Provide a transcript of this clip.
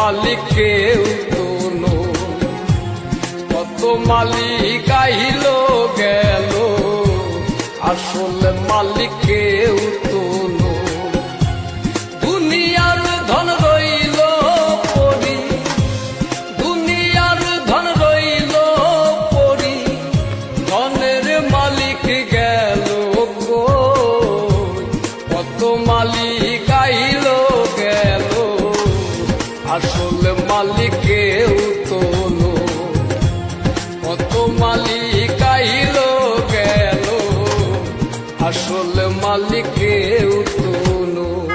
মালিক কেউ তো নই। কত মালিক আইল গেল, আসলে মালিক কেউ তো নই। দুনিয়ার ধন রইল পরি, দুনিয়ার ধন রইল পরি, ধনের মালিক গেল কই। কত মালিক আইল গেল, আসলে মালিক কেউ তো নই। কত মালিক আইল গেল, আসলে মালিক কেউ তো নই।